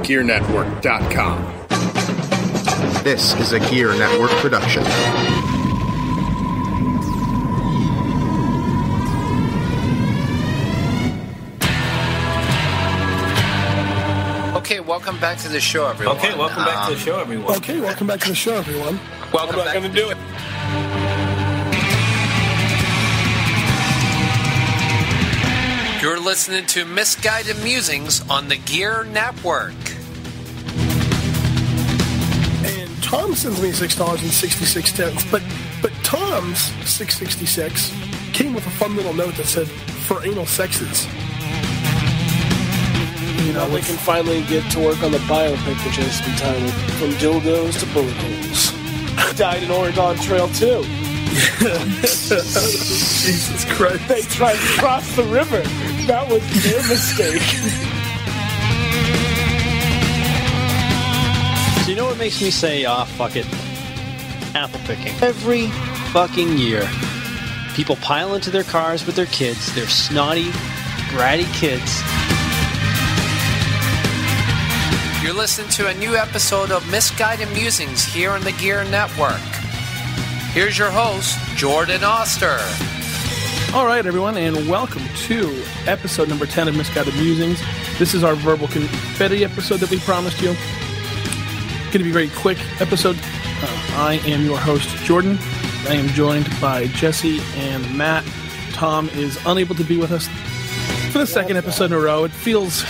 GearNetwork.com. This is a Gear Network production. Okay, welcome back to the show, everyone. Okay, welcome back to the show, everyone. Welcome back. Going to do it. You're listening to Misguided Musings on the Gear Network. And Tom sends me $6.66, but Tom's $6.66 came with a fun little note that said, "For anal sexes." You know, they can finally get to work on the biopic, which has to be titled "From Dildos to Bullet Holes." Died in Oregon Trail 2. Jesus Christ. They tried to cross the river. That was their mistake. So you know what makes me say, fuck it? Apple picking. Every fucking year, people pile into their cars with their kids, their snotty, bratty kids. You're listening to a new episode of Misguided Musings here on the Gear Network. Here's your host, Jordan Oster. All right, everyone, and welcome to episode number 10 of Misguided Musings. This is our verbal confetti episode that we promised you. Going to be a very quick episode. I am your host, Jordan. I am joined by Jesse and Matt. Tom is unable to be with us for the second episode in a row. It feels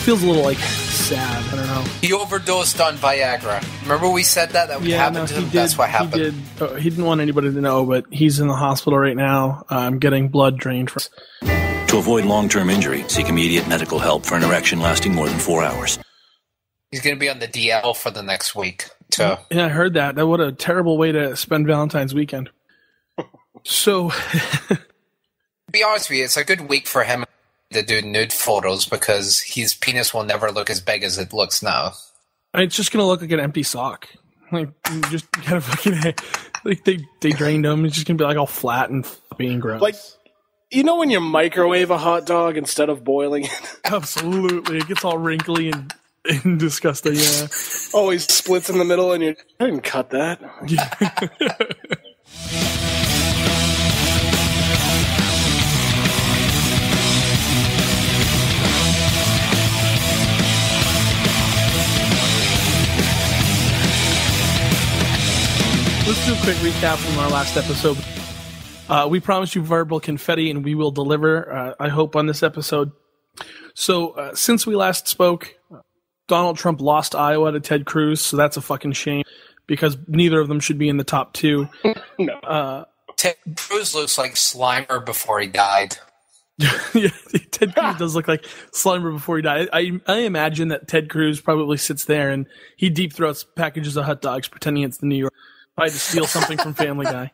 a little like sad. I don't know. He overdosed on Viagra. Remember we said that happened to him? That's what happened. He didn't want anybody to know, but he's in the hospital right now. Getting blood drained from. To avoid long-term injury, seek immediate medical help for an erection lasting more than 4 hours. He's going to be on the DL for the next week. So. Yeah, I heard that. What a terrible way to spend Valentine's weekend. So, to be honest with you, it's a good week for him to do nude photos because his penis will never look as big as it looks now. It's just going to look like an empty sock. Like, just kind of fucking, like they drained him. It's just going to be like all flat and being gross. Like, you know when you microwave a hot dog instead of boiling it? Absolutely. It gets all wrinkly and disgusting, yeah. Always splits in the middle and I didn't cut that. Let's do a quick recap from our last episode. We promised you verbal confetti, and we will deliver, I hope, on this episode. So, since we last spoke, Donald Trump lost Iowa to Ted Cruz, so that's a fucking shame, because neither of them should be in the top two. No. Ted Cruz looks like Slimer before he died. Yeah, Ted Cruz does look like Slimer before he died. I imagine that Ted Cruz probably sits there and he deep throats packages of hot dogs pretending it's the New York. I had to steal something from Family Guy.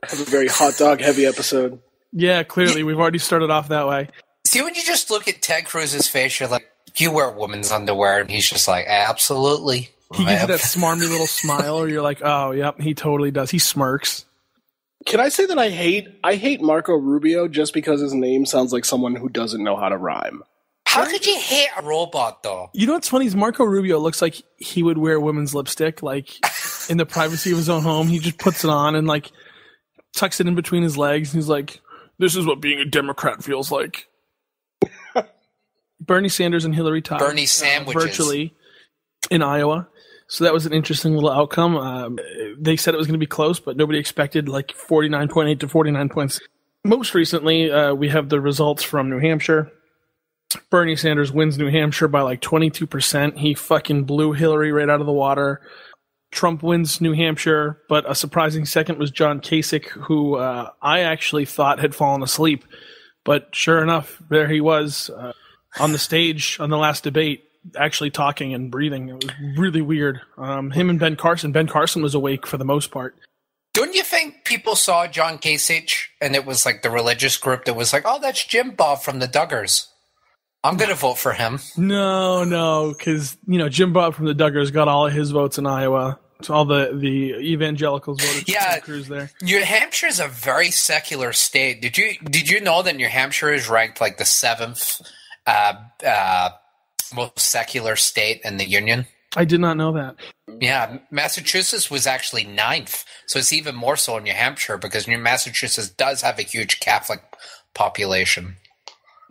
Have a very hot dog heavy episode. Yeah, clearly. We've already started off that way. See, when you just look at Ted Cruz's face, you're like, you wear women's underwear, and he's just like, absolutely. He gives you that smarmy little smile, or you're like, oh, yep, he totally does. He smirks. Can I say that I hate Marco Rubio just because his name sounds like someone who doesn't know how to rhyme? How could you hate a robot, though? You know what's funny is Marco Rubio looks like he would wear women's lipstick, like, in the privacy of his own home. He just puts it on and, like, tucks it in between his legs. And he's like, this is what being a Democrat feels like. Bernie Sanders and Hillary tied. Bernie sandwiches. Virtually in Iowa. So that was an interesting little outcome. They said it was going to be close, but nobody expected, like, 49.8 to 49 points. Most recently, we have the results from New Hampshire. Bernie Sanders wins New Hampshire by like 22%. He fucking blew Hillary right out of the water. Trump wins New Hampshire, but a surprising second was John Kasich, who I actually thought had fallen asleep. But sure enough, there he was on the stage on the last debate, actually talking and breathing. It was really weird. Him and Ben Carson. Ben Carson was awake for the most part. Don't you think people saw John Kasich and it was like the religious group that was like, oh, that's Jim Bob from the Duggars. I'm going to vote for him. No, because, Jim Bob from the Duggars got all of his votes in Iowa. So all the evangelicals voted for Ted Cruz there. New Hampshire is a very secular state. Did you know that New Hampshire is ranked like the 7th most secular state in the Union. I did not know that. Yeah, Massachusetts was actually 9th, so it's even more so in New Hampshire because Massachusetts does have a huge Catholic population.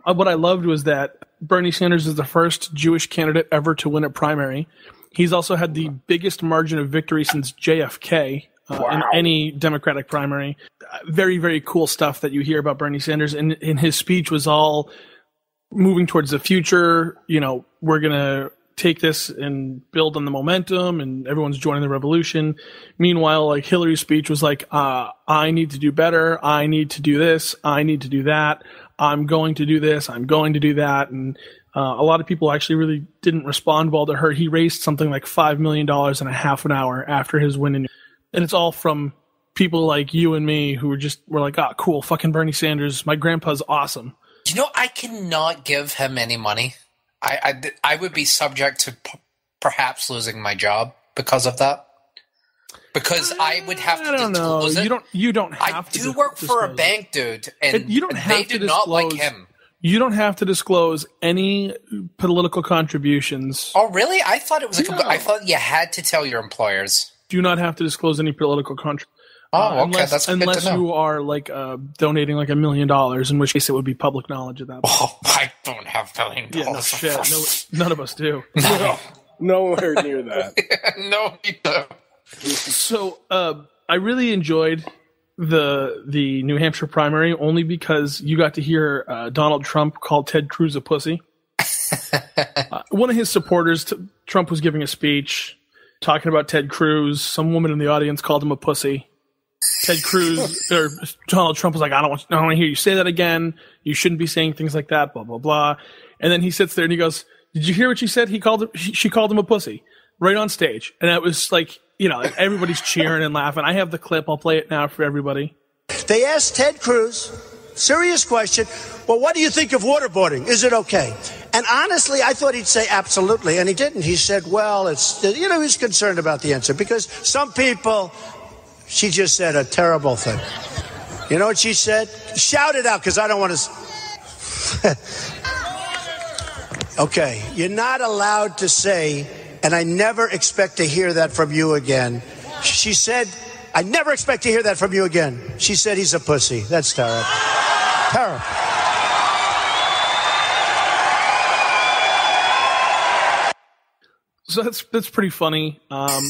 What I loved was that Bernie Sanders is the first Jewish candidate ever to win a primary. He's also had the biggest margin of victory since JFK in any Democratic primary. Very, very cool stuff that you hear about Bernie Sanders. And his speech was all moving towards the future. You know, we're going to take this and build on the momentum, and everyone's joining the revolution. Meanwhile, like Hillary's speech was like, I need to do better. I need to do this. I need to do that. I'm going to do this. I'm going to do that. And a lot of people actually really didn't respond well to her. He raised something like $5 million in a half an hour after his win. And it's all from people like you and me who were like, ah, cool, fucking Bernie Sanders. My grandpa's awesome. You know, I cannot give him any money. I would be subject to perhaps losing my job because of that. Because I would have to disclose it. You don't have to. I do work for a bank, dude, and they do not like him. You don't have to disclose any political contributions. Oh, really? I thought it was I thought you had to tell your employers. Do not have to disclose any political contributions. Oh, okay, that's good to know. Unless you are like donating like $1 million, in which case it would be public knowledge at that point. Oh, I don't have $1 million. Yeah, no shit. None of us do. Nowhere near that. No, we don't. So I really enjoyed the New Hampshire primary only because you got to hear Donald Trump call Ted Cruz a pussy. One of his supporters, Trump was giving a speech talking about Ted Cruz. Some woman in the audience called him a pussy. Ted Cruz or Donald Trump was like, I don't want to hear you say that again. You shouldn't be saying things like that, blah, blah, blah. And then he sits there and he goes, did you hear what she said? She called him a pussy right on stage. And it was like, you know, everybody's cheering and laughing. I have the clip. I'll play it now for everybody. They asked Ted Cruz, serious question, well, what do you think of waterboarding? Is it okay? And honestly, I thought he'd say absolutely, and he didn't. He said, well, he's concerned about the answer because some people, she just said a terrible thing. You know what she said? Shout it out because I don't want to. Okay, you're not allowed to say, and I never expect to hear that from you again. She said, I never expect to hear that from you again. She said he's a pussy. That's terrible. Terrible. So that's pretty funny. I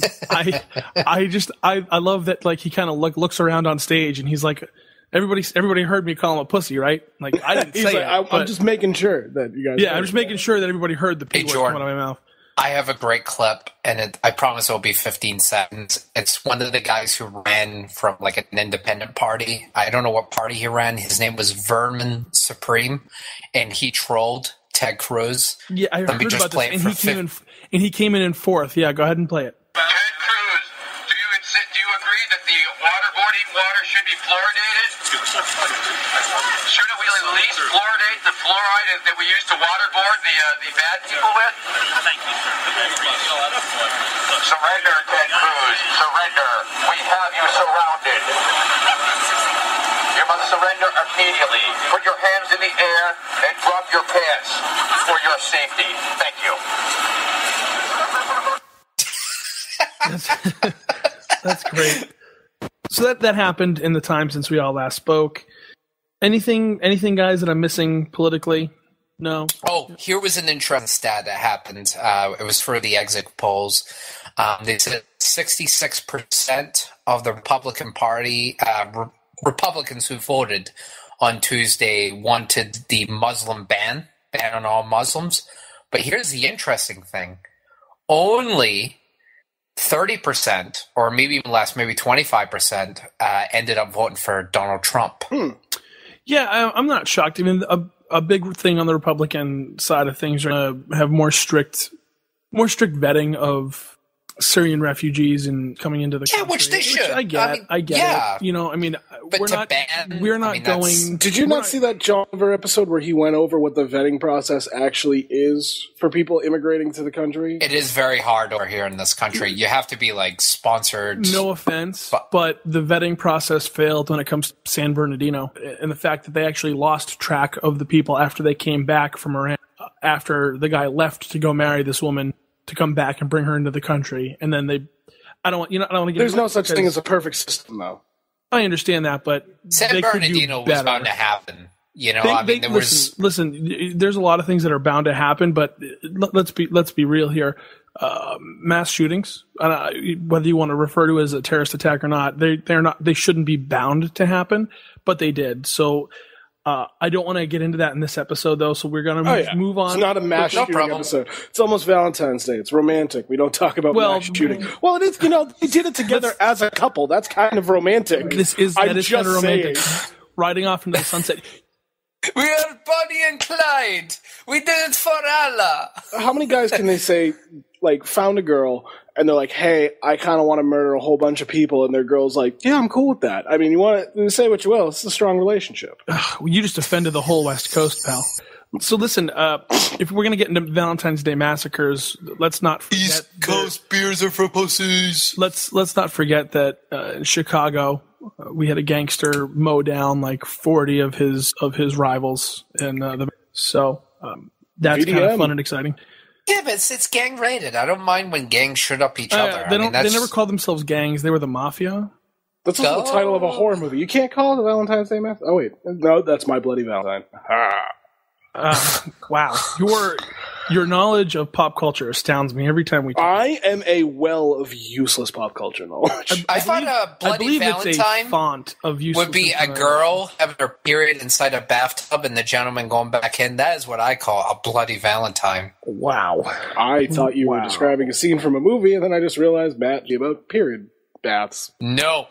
love that, like, he kind of looks around on stage and he's like, everybody heard me call him a pussy, right? Like, I didn't say it. I'm just making sure that you guys. Yeah, I'm just making sure that everybody heard the P word coming out of my mouth. I have a great clip, and I promise it'll be 15 seconds. It's one of the guys who ran from like an independent party. I don't know what party he ran. His name was Vermin Supreme, and he trolled Ted Cruz. Yeah, I heard about this, and he came in fourth. Yeah, go ahead and play it. Ted Cruz, do you agree that the waterboarding water should be fluoridated? Shouldn't we at least fluoridate the fluoride that we use to waterboard the bad people with? Thank you, sir. Surrender, Ted Cruz. Surrender. We have you surrounded. You must surrender immediately. Put your hands in the air and drop your pants for your safety. Thank you. That's great. So that happened in the time since we all last spoke. Anything, guys, that I'm missing politically? No. Oh, here was an interesting stat that happened. It was for the exit polls. They said 66% of the Republican Party, Republicans who voted on Tuesday, wanted the Muslim ban on all Muslims. But here's the interesting thing. Only 30%, or maybe even less, maybe 25%, ended up voting for Donald Trump. Yeah, I'm not shocked. I mean, a big thing on the Republican side of things are going to have more strict vetting of Syrian refugees and coming into the country. Yeah, which they should. I get it. You know, I mean, but we're not going. Did you not see that John Oliver episode where he went over what the vetting process actually is for people immigrating to the country? It is very hard over here in this country. You have to be like sponsored. No offense, but the vetting process failed when it comes to San Bernardino, and the fact that they actually lost track of the people after they came back from Iran. after the guy left to go marry this woman to come back and bring her into the country, and then I don't want to get. There's no such thing as a perfect system, though. I understand that, but San Bernardino was bound to happen. Listen. There's a lot of things that are bound to happen, but let's be real here. Mass shootings, whether you want to refer to it as a terrorist attack or not, they shouldn't be bound to happen, but they did. So I don't want to get into that in this episode, though. So we're gonna move on. It's not a mass shooting episode. It's almost Valentine's Day. It's romantic. We don't talk about mass shooting. Well, it is. They did it together as a couple. That's kind of romantic. That is kind of romantic. Riding off into the sunset. We are Bonnie and Clyde. We did it for Allah. How many guys can they say, found a girl, and they're like, hey, I kind of want to murder a whole bunch of people, and their girl's like, yeah, I'm cool with that. I mean, you want to say what you will. It's a strong relationship. You just offended the whole West Coast, pal. So listen, if we're going to get into Valentine's Day massacres, let's not forget East Coast beers are for pussies. Let's not forget that in Chicago, we had a gangster mow down 40 of his rivals, and that's kind of fun and exciting. Yeah, but it's gang rated. I don't mind when gangs shoot up each other. They never called themselves gangs. They were the mafia. That's also the title of a horror movie. You can't call it a Valentine's Day Massacre. Oh wait, no, that's My Bloody Valentine. Wow, your knowledge of pop culture astounds me every time we talk. I am a well of useless pop culture knowledge. I thought a Bloody Valentine font of useless would be a girl having her period inside a bathtub and the gentleman going back in. That is what I call a Bloody Valentine. Wow. I thought you were describing a scene from a movie, and then I just realized Matt gave about period baths. No.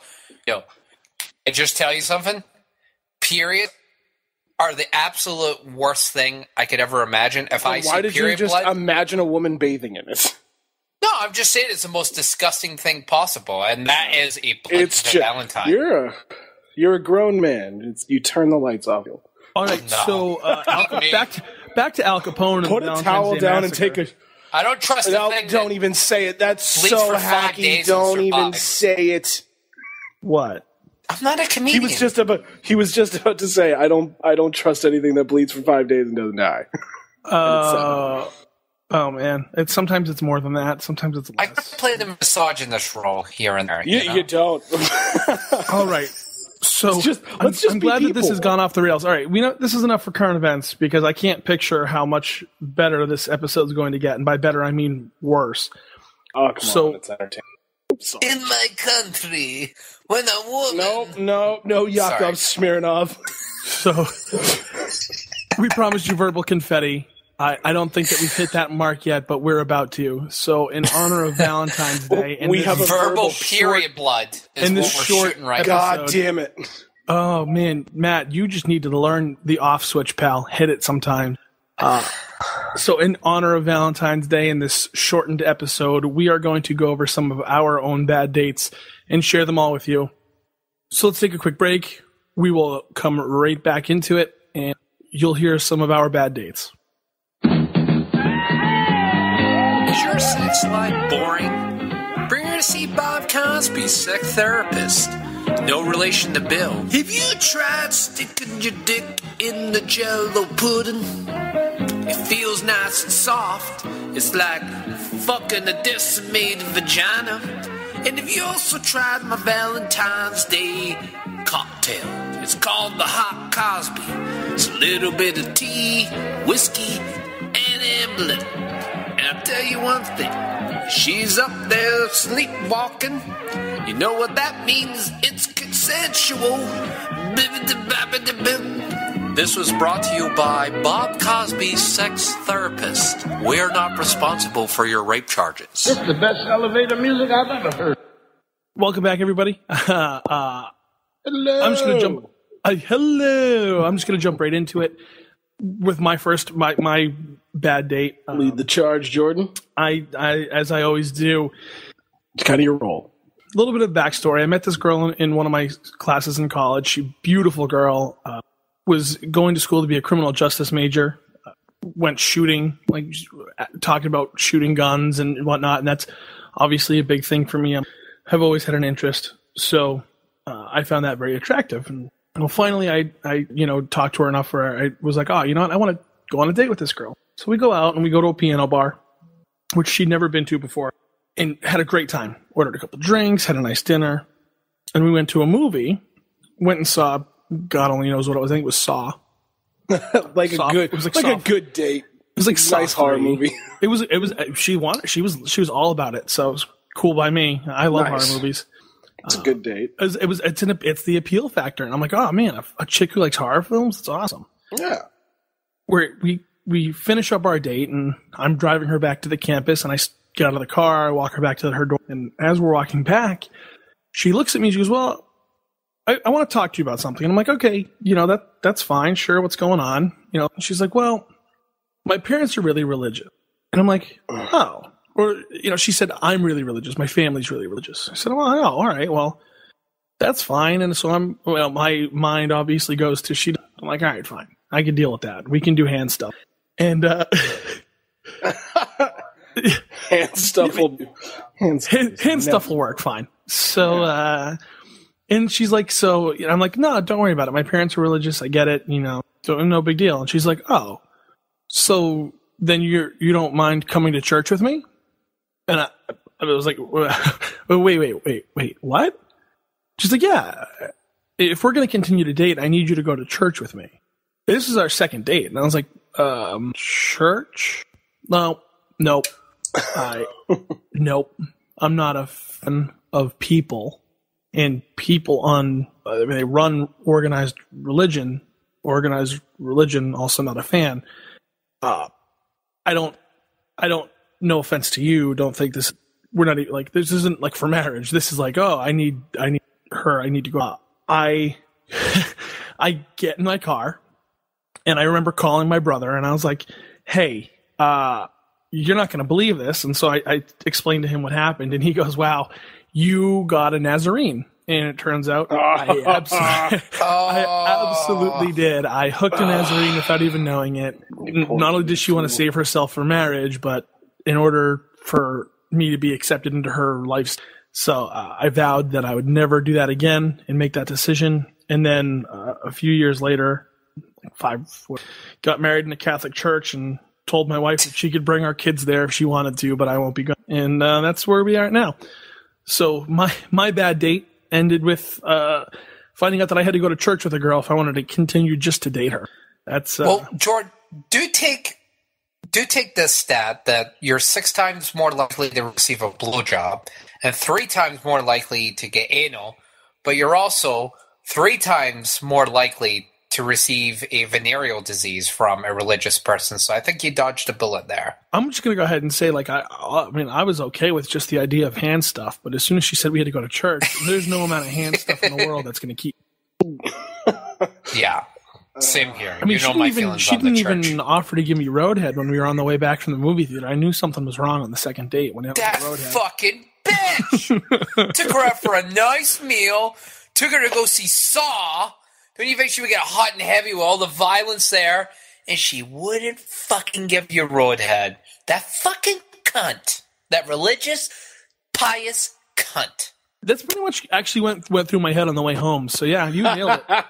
I just tell you something? Period are the absolute worst thing I could ever imagine. Why did you just imagine a woman bathing in it? No, I'm just saying it's the most disgusting thing possible, and that is a Bloody Valentine. You're a grown man. You turn the lights off. All right, so back to Al Capone. Put a towel down and take a. I don't trust the thing. Don't even say it. That's so hacky. Don't even say it. What? I'm not a comedian. He was just about to say, I don't trust anything that bleeds for 5 days and doesn't die. Oh man, sometimes it's more than that. Sometimes it's less. I can play the misogynist role here and there. You don't. All right. So I'm glad that this has gone off the rails. All right, we know this is enough for current events because I can't picture how much better this episode is going to get, and by better I mean worse. Oh come on, it's entertaining. In my country, when a woman... No, Yakov Smirnov. So, we promised you verbal confetti. I don't think that we've hit that mark yet, but we're about to. So, in honor of Valentine's Day... we have a verbal period blood in this short right God damn it. Oh, man. Matt, you just need to learn the off switch, pal. Hit it sometime. So in honor of Valentine's Day in this shortened episode, we are going to go over some of our own bad dates and share them all with you. So let's take a quick break. We will come right back into it, and you'll hear some of our bad dates. Is your sex life boring? Bring her to see Bob Cosby, sex therapist. No relation to Bill. Have you tried sticking your dick in the Jell-O pudding? It feels nice and soft. It's like fucking a decimated vagina. And have you also tried my Valentine's Day cocktail? It's called the Hot Cosby. It's a little bit of tea, whiskey, and ambling. And I'll tell you one thing. She's up there sleepwalking. You know what that means? It's consensual. This was brought to you by Bob Cosby, sex therapist. We're not responsible for your rape charges. This is the best elevator music I've ever heard. Welcome back, everybody. Hello. I'm just going to jump. Hello. I'm just going to jump right into it with my bad date. Lead the charge, Jordan. I as I always do. It's kind of your role. A little bit of backstory. I met this girl in one of my classes in college. She, beautiful girl, was going to school to be a criminal justice major. Went shooting, talking about shooting guns and whatnot. And that's obviously a big thing for me. I've always had an interest. So I found that very attractive. And finally I talked to her enough where I was like, oh, you know what? I want to go on a date with this girl. So we go out and we go to a piano bar, which she'd never been to before, and had a great time. Ordered a couple drinks, had a nice dinner, and we went to a movie. Went and saw, God only knows what it was. I think it was Saw. It was like a good date. It was like a nice horror movie. It was. She was all about it. So it was cool by me. I love horror movies. It's a good date. It's the appeal factor, and I'm like, oh man, a chick who likes horror films. That's awesome. Yeah. We finish up our date, and I'm driving her back to the campus, and I get out of the car, I walk her back to her door, and as we're walking back, she looks at me. She goes, "Well, I want to talk to you about something." And I'm like, "Okay, that's fine. Sure, what's going on?" She's like, "Well, my parents are really religious," and I'm like, "Oh." Or, she said, "I'm really religious. My family's really religious." I said, "Well, oh, all right. Well, that's fine." And so my mind obviously goes to she. I'm like, "All right, fine. I can deal with that. We can do hand stuff." And hand stuff will work fine. So, and she's like, "So," I'm like, "No, don't worry about it. My parents are religious. I get it. No big deal." And she's like, "Oh, so then you don't mind coming to church with me?" And I was like, wait, what? She's like, "Yeah, if we're going to continue to date, I need you to go to church with me." This is our second date. And I was like, church? No, nope. Nope. I'm not a fan of people. And people they run organized religion, also not a fan. I don't, no offense to you, don't think this, we're not even, like, this isn't like for marriage. This is like, oh, I need her, I need to go out. I get in my car, and I remember calling my brother, and I was like, "Hey, you're not going to believe this." And so I explained to him what happened, and he goes, "Wow, you got a Nazarene." And it turns out I absolutely did. I hooked a Nazarene without even knowing it. Not only did she want to save herself for marriage, but in order for me to be accepted into her life. So I vowed that I would never do that again and make that decision. And then a few years later, got married in a Catholic church and told my wife that she could bring our kids there if she wanted to, but I won't be going. And that's where we are now. So my bad date ended with finding out that I had to go to church with a girl if I wanted to continue just to date her. That's well, Jordan, do take this stat that you're 6 times more likely to receive a blowjob and 3 times more likely to get anal, but you're also 3 times more likely to receive a venereal disease from a religious person. So I think you dodged a bullet there. I'm just going to go ahead and say, like, I mean, I was okay with just the idea of hand stuff, but as soon as she said we had to go to church, there's no amount of hand stuff in the world that's going to keep. Yeah. Same here. I mean, she didn't even offer to give me roadhead when we were on the way back from the movie theater. I knew something was wrong on the second date when I that roadhead. Fucking bitch took her out for a nice meal, took her to go see Saw. Don't you think she would get hot and heavy with all the violence there? And she wouldn't fucking give you roadhead. That fucking cunt. That religious, pious cunt. That's pretty much actually went through my head on the way home. So yeah, you nailed it.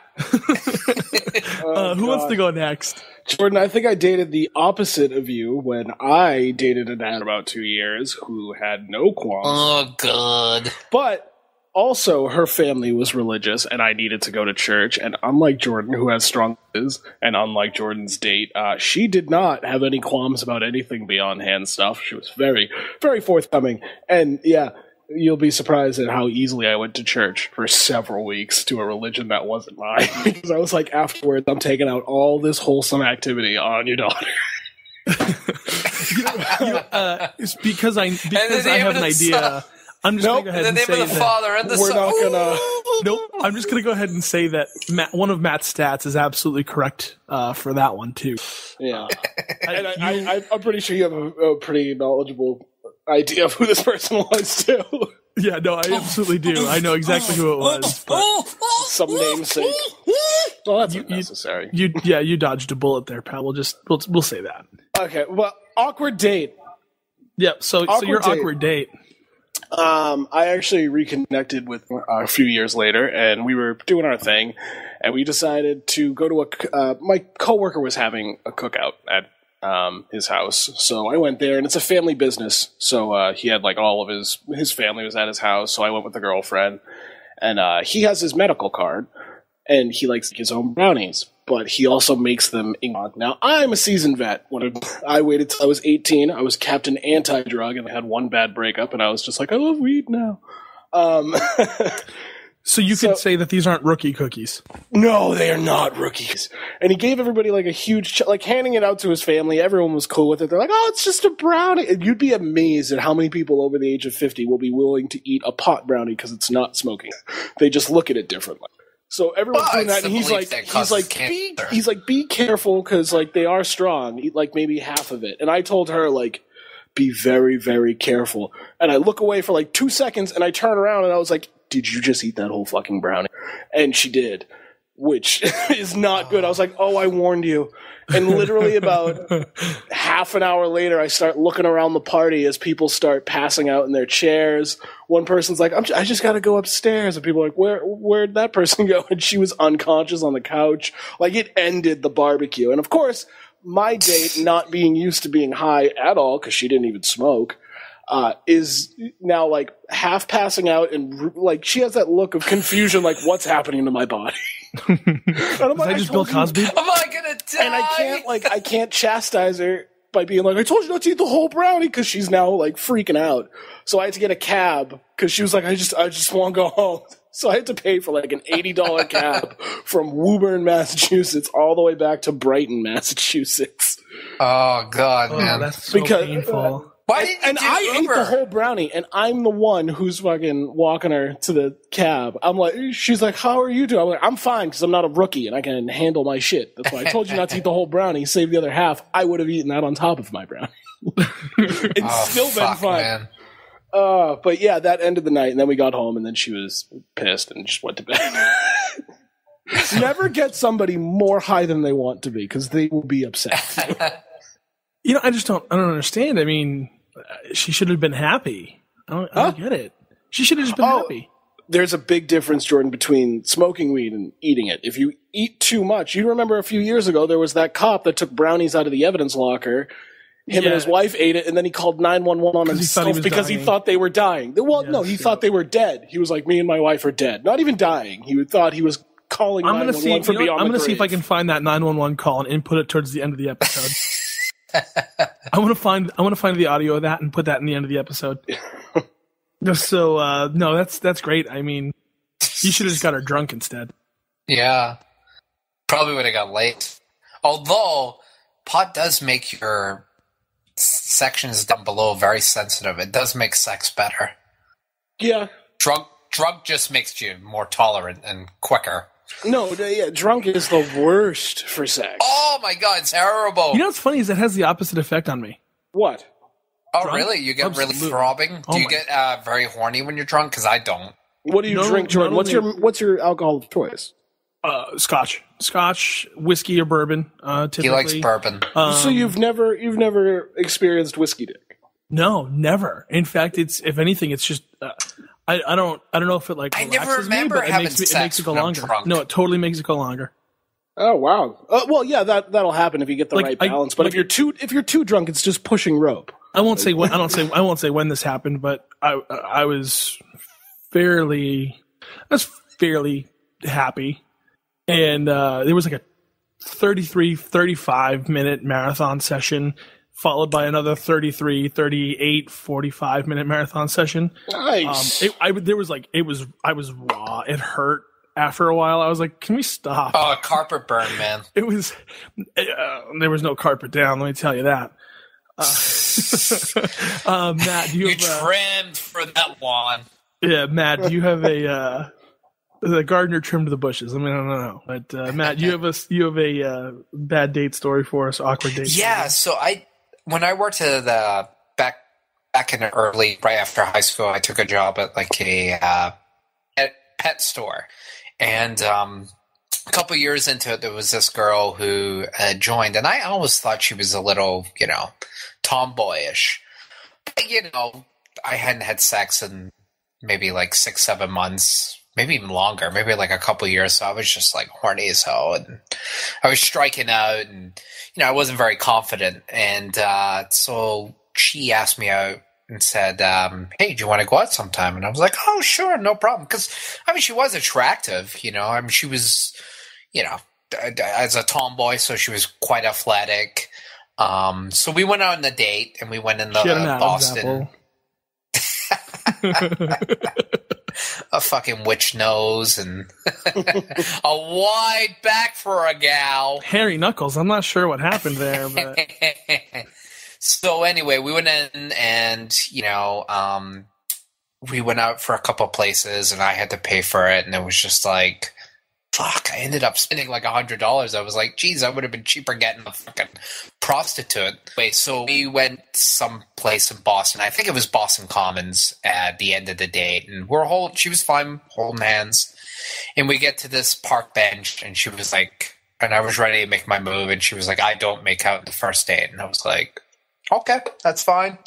Who wants to go next? Jordan, I think I dated the opposite of you when I dated a man for about 2 years who had no qualms. Oh, God. But also, her family was religious, and I needed to go to church. And unlike Jordan, who has strong views, and unlike Jordan's date, she did not have any qualms about anything beyond hand stuff. She was very, very forthcoming. And yeah, you'll be surprised at how easily I went to church for several weeks to a religion that wasn't mine. Because I was like, afterwards, I'm taking out all this wholesome activity on your daughter. It's because I have an idea. I'm just going to go ahead and say that we're not going to... Nope. I'm just going to go ahead and say that one of Matt's stats is absolutely correct for that one, too. Yeah. I'm pretty sure you have a pretty knowledgeable idea of who this person was, too. Yeah, no, I absolutely do. I know exactly who it was. But some namesake. Well, that's unnecessary. You dodged a bullet there, pal. We'll say that. Okay, well, awkward date. Yep, so your awkward date. I actually reconnected with a few years later, and we were doing our thing, and we decided to go to my coworker was having a cookout at his house. So I went there, and it's a family business. So he had like all of his family was at his house. So I went with the girlfriend, and he has his medical card, and he likes his own brownies, but he also makes them in. Now I'm a seasoned vet. When I waited till I was 18, I was Captain Anti-Drug, and I had one bad breakup, and I was just like, I love weed now. So you could say that these aren't rookie cookies. No, they are not rookies. And he gave everybody like a huge, like handing it out to his family. Everyone was cool with it. They're like, oh, it's just a brownie. And you'd be amazed at how many people over the age of 50 will be willing to eat a pot brownie because it's not smoking. They just look at it differently. So everyone's doing that, and he's like, be careful because like they are strong. Eat like maybe half of it. And I told her like, be very, very careful. And I look away for like 2 seconds, and I turn around, and I was like, did you just eat that whole fucking brownie? And she did, which is not good. I was like, oh, I warned you. And literally about half an hour later, I start looking around the party as people start passing out in their chairs. One person's like, I just got to go upstairs. And people are like, where'd that person go? And she was unconscious on the couch. Like, it ended the barbecue. And of course, my date, not being used to being high at all, because she didn't even smoke, is now like half passing out, and like she has that look of confusion, like what's happening to my body. And I'm like, I just Bill Cosby? Am I gonna die? And I can't chastise her by being like, I told you not to eat the whole brownie, because she's now like freaking out. So I had to get a cab because she was like, I just want to go home. So I had to pay for like an $80 cab from Woburn, Massachusetts, all the way back to Brighton, Massachusetts. Oh God, man, that's so painful. Why didn't you I ate the whole brownie, and I'm the one who's fucking walking her to the cab. I'm like, she's like, how are you doing? I'm like, I'm fine because I'm not a rookie and I can handle my shit. That's why I told you not to eat the whole brownie. Save the other half. I would have eaten that on top of my brownie. It's still been fun. Man. But yeah, that ended the night, and then we got home, and then she was pissed and just went to bed. Never get somebody more high than they want to be, because they will be upset. You know, I don't understand. I mean, she should have been happy. I don't get it. She should have just been happy. There's a big difference, Jordan, between smoking weed and eating it. If you eat too much, you remember a few years ago, there was that cop that took brownies out of the evidence locker. Him and his wife ate it, and then he called 911 on himself because he thought they were dying. Well, no, he thought they were dead. He was like, me and my wife are dead. Not even dying. He thought he was calling 911 from beyond the grave. I'm going to see if I can find that 911 call and input it towards the end of the episode. I want to find the audio of that and put that in the end of the episode. So no, that's great. I mean, you should have just got her drunk instead. Yeah, probably would have got late. Although pot does make your sections down below very sensitive. It does make sex better. Yeah, drug just makes you more tolerant and quicker. No, yeah, drunk is the worst for sex. Oh my God, it's terrible. You know what's funny is it has the opposite effect on me. What? Oh, Drunk? really? You get Absolutely. really throbbing? Do you get very horny when you're drunk? Because I don't. What do you drink, Jordan? What's your alcohol of choice? Scotch, whiskey, or bourbon. Typically. He likes bourbon. So you've never experienced whiskey dick? No, never. In fact, if anything, it's just I don't know if it like I never relaxes remember me, but having it makes sex it go when I'm longer. drunk. No, it totally makes it go longer. Oh wow. Well, yeah, that'll happen if you get the right balance. But if you're too drunk, it's just pushing rope. I won't say when this happened, but I was fairly happy, and there was like a 35 minute marathon session, followed by another 38, 45 minute marathon session. Nice. I was raw. It hurt. After a while, I was like, "Can we stop?" Oh, a carpet burn, man. It was there was no carpet down. Let me tell you that. Matt, do you trimmed for that lawn? Yeah, Matt, do you have the gardener trimmed the bushes? I mean, I don't know, but Matt, you have a bad date story for us, awkward date. Yeah, so when I worked at the back in the early, right after high school, I took a job at like a pet store. And a couple years into it, there was this girl who joined, and I always thought she was a little, tomboyish. But, I hadn't had sex in maybe like 6-7 months, maybe even longer, maybe like a couple years. So I was just like horny as hell, and I was striking out, and I wasn't very confident. And so she asked me out and said, "Hey, do you want to go out sometime?" And I was like, "Oh, sure, no problem." Because she was attractive, she was, as a tomboy, so she was quite athletic. So we went out on the date, and we went in the Boston. A fucking witch nose and a wide back for a gal. Hairy knuckles. I'm not sure what happened there, but so anyway, we went in, and we went out for a couple places, and I had to pay for it, and it was just like, fuck, I ended up spending like $100. I was like, geez, I would have been cheaper getting a fucking prostitute. Wait, so we went someplace in Boston. I think it was Boston Commons at the end of the date. And she was fine holding hands. And we get to this park bench, and she was like, and I was ready to make my move. And she was like, I don't make out the first date. And I was like, okay, that's fine.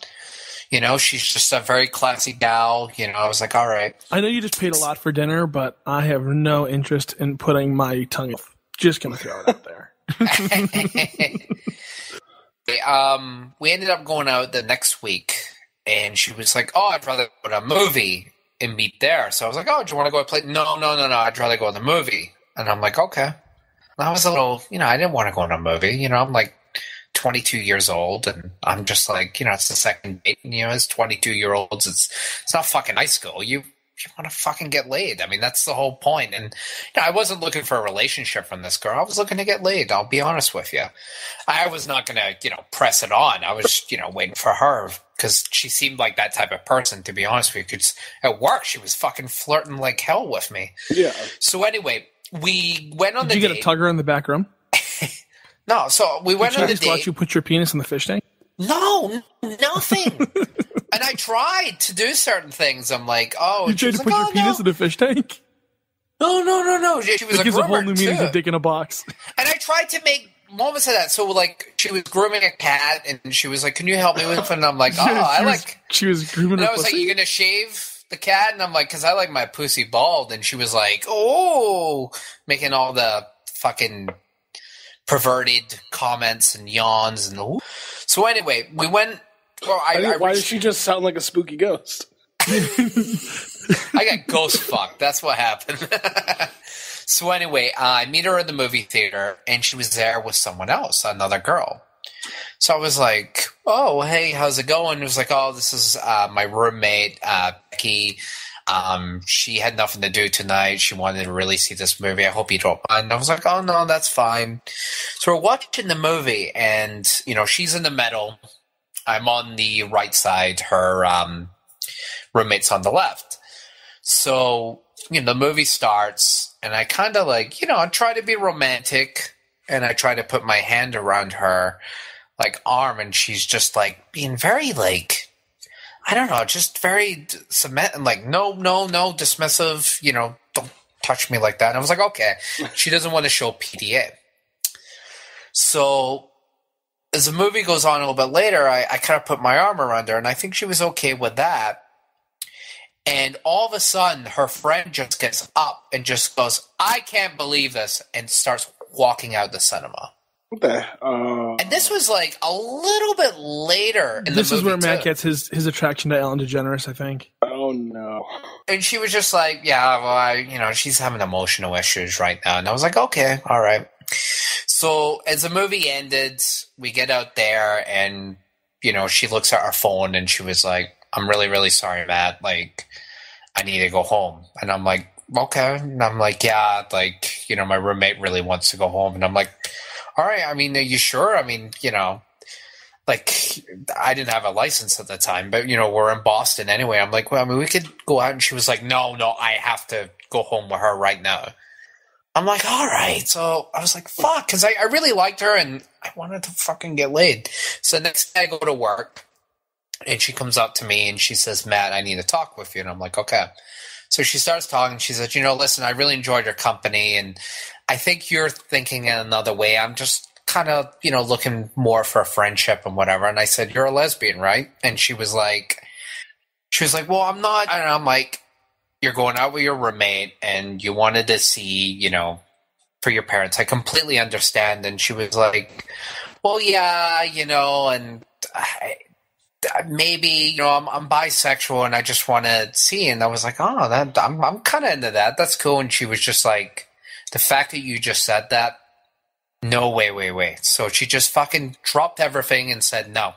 She's just a very classy gal. I was like, all right. I know you just paid a lot for dinner, but I have no interest in putting my tongue off. Just going to throw it out there. We ended up going out the next week, and she was like, oh, I'd rather go to a movie and meet there. So I was like, oh, do you want to go play? No, I'd rather go to the movie. And I'm like, okay. And I was a little, I didn't want to go to a movie. I'm like 22 years old, and I'm just like, it's the second date, and, as 22-year-olds, it's not fucking high school. You want to fucking get laid. That's the whole point. And I wasn't looking for a relationship from this girl. I was looking to get laid. I'll be honest with you. I was not going to, press it on. I was, waiting for her, because she seemed like that type of person, to be honest with you. Because at work, she was fucking flirting like hell with me. Yeah. So anyway, we went on the date. Did you get a tugger in the back room? No, so we went on the date. Watch you put your penis in the fish tank? No, nothing. And I tried to do certain things. I'm like, oh, you tried to put your penis in a fish tank? No. She was gives a whole new meaning to dick in a box. And I tried to make moments of that. So, like, she was grooming a cat, and she was like, "Can you help me with it?" And I'm like, "Oh, She was grooming. And I was like, "You gonna shave the cat?" And I'm like, "Cause I like my pussy bald." And she was like, "Oh," making all the fucking perverted comments and yawns and so anyway, we went. Well, why does she just sound like a spooky ghost? I got ghost fucked. That's what happened. So anyway, I meet her in the movie theater, and she was there with someone else, another girl. So I was like, "Oh, hey, how's it going?" It was like, "Oh, this is my roommate, Becky. She had nothing to do tonight. She wanted to really see this movie. I hope you don't mind." I was like, "Oh, no, that's fine." So we're watching the movie, and, she's in the middle. I'm on the right side. Her roommate's on the left. So, the movie starts, and I kind of like, I try to be romantic, and I try to put my hand around her, like, arm, and she's just, like, being very, like, I don't know, just very cement, like, no, dismissive, don't touch me like that. And I was like, okay, she doesn't want to show PDA. So as the movie goes on a little bit later, I kind of put my arm around her, and I think she was okay with that. And all of a sudden, her friend just gets up and just goes, "I can't believe this," and starts walking out the cinema. What the? And this was like a little bit later in the movie. This is where Matt gets his attraction to Ellen DeGeneres, I think. Oh no! And she was just like, "Yeah, well, she's having emotional issues right now." And I was like, "Okay, all right." So as the movie ended, we get out there, and she looks at her phone, and she was like, "I'm really, really sorry, Matt. Like, I need to go home." And I'm like, "Okay." And I'm like, "Yeah, like, my roommate really wants to go home." And I'm like, "All right, I mean, are you sure?" I mean, like, I didn't have a license at the time, but, we're in Boston anyway. I'm like, well, I mean, we could go out. And she was like, no, I have to go home with her right now. I'm like, all right. So I was like, fuck, because I really liked her, and I wanted to fucking get laid. So next day I go to work, and she comes up to me, and she says, "Matt, I need to talk with you." And I'm like, okay. So she starts talking. She said, "Listen, I really enjoyed your company, and I think you're thinking in another way. I'm just kind of, looking more for a friendship and whatever." And I said, "You're a lesbian, right?" And she was like, "Well, I'm not." And I'm like, you're going out with your roommate and you wanted to see, for your parents. I completely understand. And she was like, well, yeah, and maybe, I'm bisexual and I just want to see. And I was like, oh, I'm kind of into that. That's cool. And she was just like, the fact that you just said that, no, wait. So she just fucking dropped everything and said no.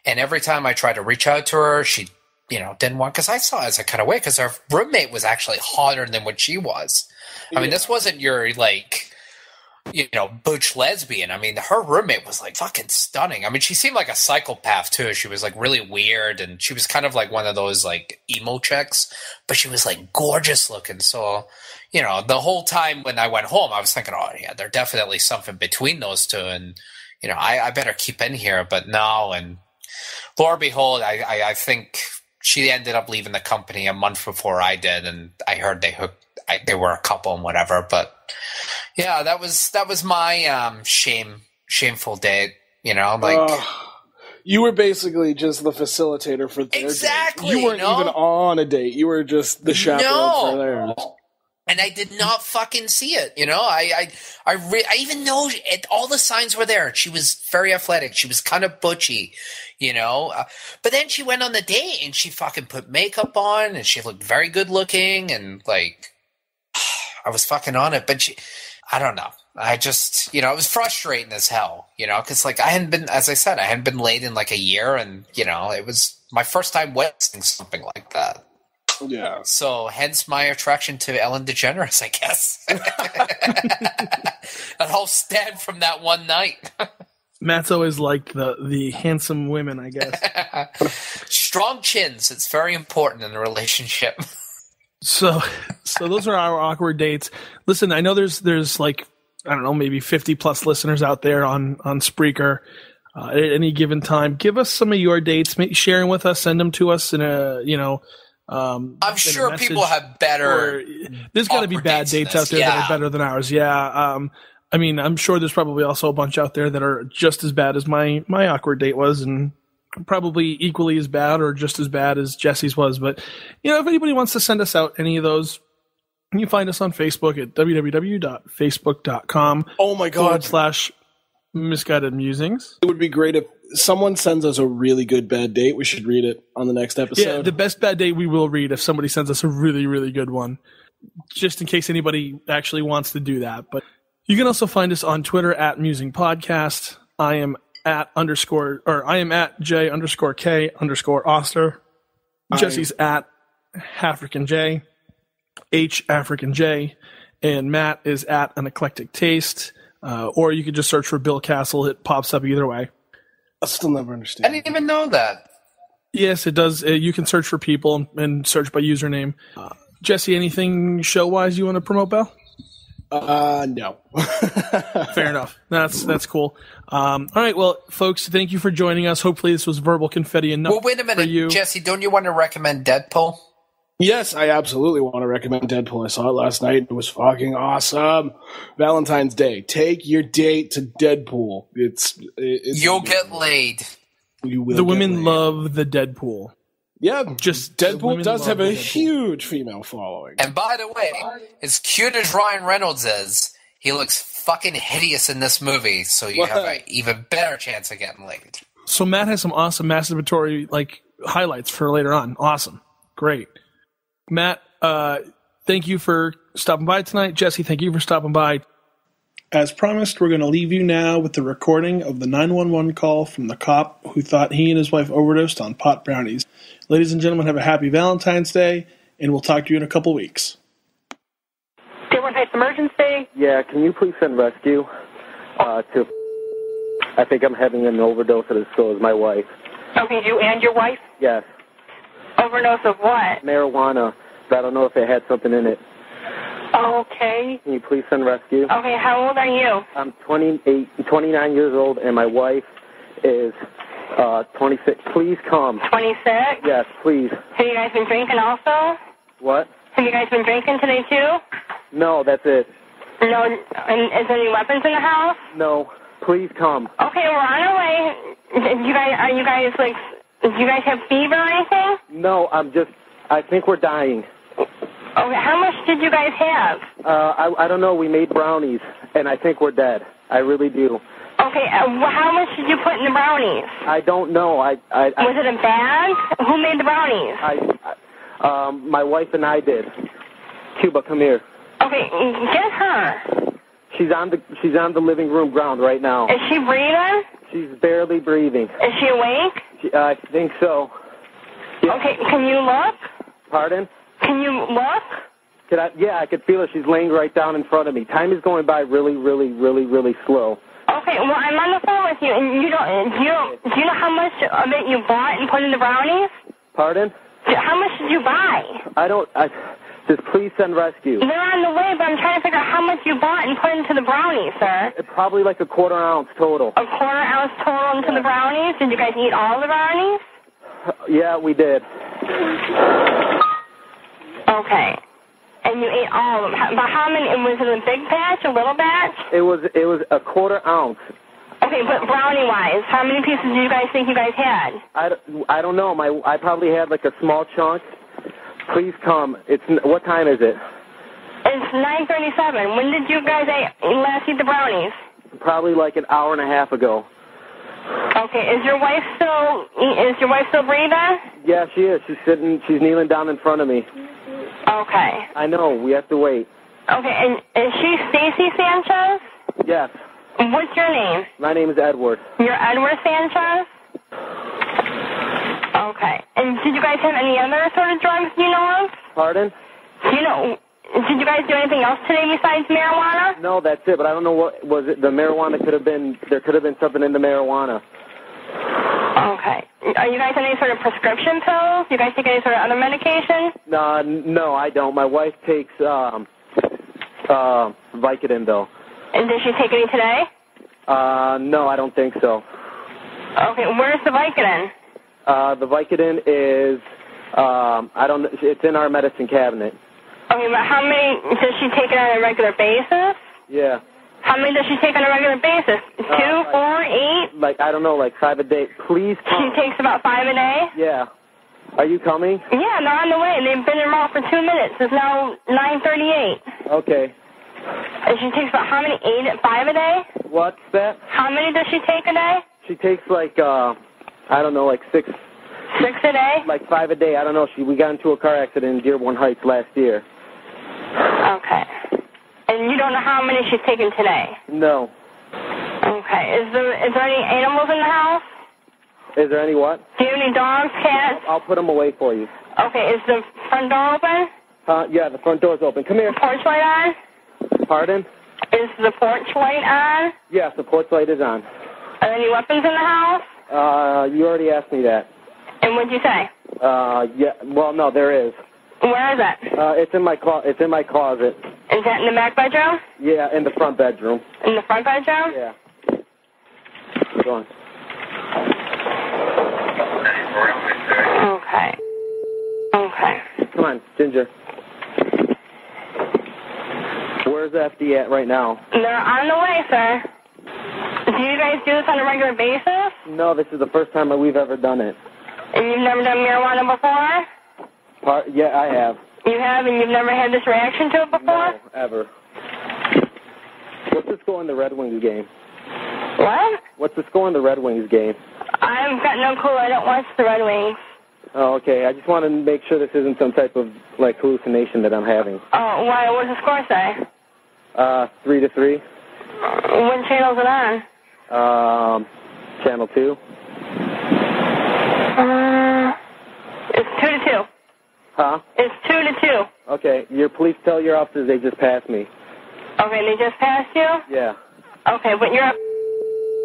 And every time I tried to reach out to her, she, didn't want, because I saw it as a kind of way, because her roommate was actually hotter than what she was. I mean, this wasn't your, butch lesbian. I mean, her roommate was, fucking stunning. I mean, she seemed like a psychopath, too. She was, really weird, and she was kind of like one of those, emo chicks, but she was, gorgeous looking. So, the whole time when I went home, I was thinking, oh, yeah, there's definitely something between those two, and, I better keep in here, but no, and lo and behold, I think she ended up leaving the company a month before I did, and I heard they were a couple and whatever. But yeah, that was my shameful date. You were basically just the facilitator for their exactly. date. You weren't even on a date. You were just the chaperone for theirs. And I did not fucking see it, I even know all the signs were there. She was very athletic. She was kind of butchy, but then she went on the date and she fucking put makeup on and she looked very good looking and I was fucking on it. But I don't know. I just, it was frustrating as hell, because I hadn't been laid in a year and, it was my first time witnessing something like that. Yeah. So, hence my attraction to Ellen DeGeneres, I guess. It all stemmed from that one night. Matt's always liked the handsome women, I guess. Strong chins. It's very important in a relationship. So those are our awkward dates. Listen, I know there's I don't know, maybe 50 plus listeners out there on Spreaker at any given time. Give us some of your dates, sharing with us, send them to us in a, I'm sure people have better. There's got to be bad dates out there that are better than ours. Yeah. I mean, I'm sure there's probably also a bunch out there that are just as bad as my awkward date was, and probably equally as bad or just as bad as Jesse's was. But, if anybody wants to send us out any of those, you can find us on Facebook at www.facebook.com. Oh my God. /misguided musings. It would be great if someone sends us a really good bad date. We should read it on the next episode. Yeah, the best bad date we will read if somebody sends us a really, really good one, just in case anybody actually wants to do that. But you can also find us on Twitter at Musing Podcast. I am at J_K_Oster. Jesse's at African J, H African J, and Matt is at An Eclectic Taste. Or you could just search for Bill Castle. It pops up either way. I still never understand. I didn't even know that. Yes, it does. You can search for people and search by username. Jesse, anything show-wise you want to promote, Bell? No. Fair enough. That's cool. All right, well, folks, thank you for joining us. Hopefully this was verbal confetti enough. Well, wait a minute, Jesse, don't you want to recommend Deadpool? Yes, I absolutely want to recommend Deadpool. I saw it last night. It was fucking awesome. Valentine's Day. Take your date to Deadpool. It's You'll get laid. You will. The women love the Deadpool. Yeah, just Deadpool does have a huge female following. And by the way, as cute as Ryan Reynolds is, he looks fucking hideous in this movie, so you have an even better chance of getting laid. So Matt has some awesome masturbatory highlights for later on. Awesome. Great. Matt, thank you for stopping by tonight. Jesse, thank you for stopping by. As promised, we're going to leave you now with the recording of the 911 call from the cop who thought he and his wife overdosed on pot brownies. Ladies and gentlemen, have a happy Valentine's Day, and we'll talk to you in a couple weeks. Dearborn Heights Emergency? Yeah, can you please send rescue to... I think I'm having an overdose at his store with my wife. Okay, you and your wife? Yes. Overdose of what? Marijuana, but I don't know if it had something in it. Okay. Can you please send rescue? Okay, how old are you? I'm 29 years old, and my wife is 26. Please come. 26? Yes, please. Have you guys been drinking also? What? Have you guys been drinking today too? No, that's it. No, and is there any weapons in the house? No. Please come. Okay, we're on our way. Do you guys have fever or anything? No, I think we're dying. Okay, how much did you guys have? I don't know. We made brownies, and I think we're dead. I really do. Okay, how much did you put in the brownies? I don't know. Was it a bag? Who made the brownies? My wife and I did. Cuba, come here. Okay, get her. She's on the living room ground right now. Is she breathing? She's barely breathing. Is she awake? I think so. Yeah. Okay, can you look? Pardon? Can you look? Yeah, I could feel her. She's laying right down in front of me. Time is going by really, really, really, really slow. Okay, well, I'm on the phone with you, and do you know how much of it you bought and put in the brownies? Pardon? How much did you buy? Just please send rescue. They're on the way, but I'm trying to figure out how much you bought and put into the brownies, sir. Probably like a quarter ounce total. A quarter ounce total into the brownies? Did you guys eat all the brownies? Yeah, we did. Okay. And you ate all of them. But how many? Was it a big batch, a little batch? It was a quarter ounce. Okay, but brownie-wise, how many pieces do you guys think you guys had? I don't know. I probably had like a small chunk. Please come. What time is it? It's 9:37. When did you guys last eat the brownies? Probably like an hour and a half ago. Okay, is your wife still breathing? Yeah, she is. She's kneeling down in front of me. Okay. I know. We have to wait. Okay, and is she Stacy Sanchez? Yes. What's your name? My name is Edward. You're Edward Sanchez? Okay. And did you guys have any other sort of drugs you know of? Pardon? Did you guys do anything else today besides marijuana? No, that's it. But I don't know what was it. The marijuana could have been. There could have been something in the marijuana. Okay. Are you guys on any sort of prescription pills? You guys take any sort of other medication? No, I don't. My wife takes Vicodin though. And did she take any today? No, I don't think so. Okay. Where's the Vicodin? The Vicodin is I don't. It's in our medicine cabinet. Okay, but how many does she take it on a regular basis? Yeah. How many does she take on a regular basis? 2, 4, 8? I don't know, like 5 a day. Please come. She takes about 5 a day? Yeah. Are you coming? Yeah, they're on the way. They've been in mall for 2 minutes. It's now 9:38. Okay. And she takes about how many? 5 a day? What's that? How many does she take a day? She takes like, I don't know, like 6. 6 a day? Like 5 a day. I don't know. We got into a car accident in Dearborn Heights last year. Okay. And you don't know how many she's taken today? No. Okay. Is there any animals in the house? Is there any what? Do you have any dogs, cats? I'll put them away for you. Okay. Is the front door open? Yeah, the front door's open. Come here. Porch light on? Pardon? Is the porch light on? Yes, the porch light is on. Are there any weapons in the house? You already asked me that. And what'd you say? Yeah. Well, no, there is. Where is it? It's in my closet. Is that in the back bedroom? Yeah, in the front bedroom. In the front bedroom? Yeah. Go on. Okay. Come on, Ginger. Where's FD at right now? They're on the way, sir. Do you guys do this on a regular basis? No, this is the first time we've ever done it. And you've never done marijuana before? Yeah, I have. You have, and you've never had this reaction to it before? No, ever. What's the score in the Red Wings game? What? What's the score in the Red Wings game? I've got no clue. I don't watch the Red Wings. Oh, okay. I just want to make sure this isn't some type of, hallucination that I'm having. Oh, why? What does the score say? 3-3. What channel is it on? Channel 2. It's 2-2. Huh? It's 2-2. Okay. Please tell your officers they just passed me. Okay, they just passed you? Yeah. Okay, but you're...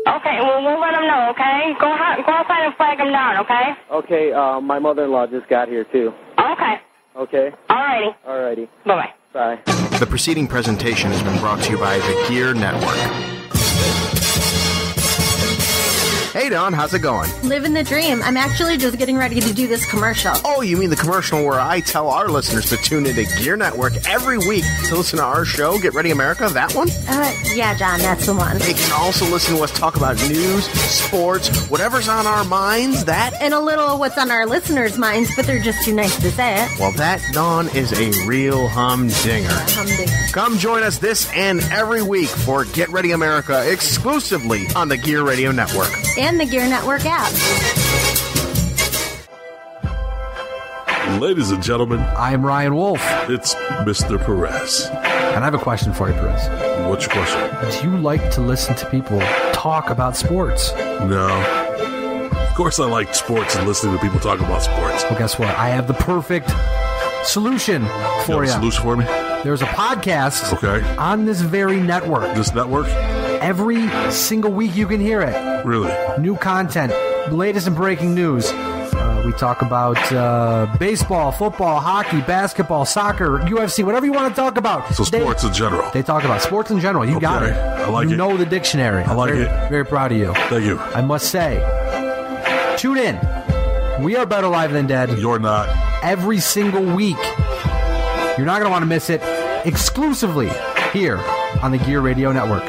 Okay, well, we'll let them know, okay? Go outside and flag them down, okay? Okay, my mother-in-law just got here, too. Okay. Okay? Alrighty. Bye-bye. Bye. The preceding presentation has been brought to you by the Gear Network. Hey, Don, how's it going? Living the dream. I'm actually just getting ready to do this commercial. Oh, you mean the commercial where I tell our listeners to tune into Gear Network every week to listen to our show, Get Ready America? That one? Yeah, John, that's the one. They can also listen to us talk about news, sports, whatever's on our minds, that. And a little of what's on our listeners' minds, but they're just too nice to say it. Well, that, Dawn, is a real humdinger. Humdinger. Come join us this and every week for Get Ready America exclusively on the Gear Radio Network. And the Gear Network app. Ladies and gentlemen, I am Ryan Wolf. It's Mr. Perez. And I have a question for you, Perez. What's your question? Do you like to listen to people talk about sports? No. Of course I like sports and listening to people talk about sports. Well, guess what? I have the perfect solution for you. Solution for me? There's a podcast on this very network. This network? Every single week you can hear it. Really? New content, latest and breaking news. We talk about baseball, football, hockey, basketball, soccer, UFC, whatever you want to talk about. So sports in general. They talk about sports in general. You got it. I like it. You know the dictionary. I like it. Very proud of you. Thank you. I must say, tune in. We are better live than dead. You're not. Every single week. You're not going to want to miss it. Exclusively here on the Gear Radio Network.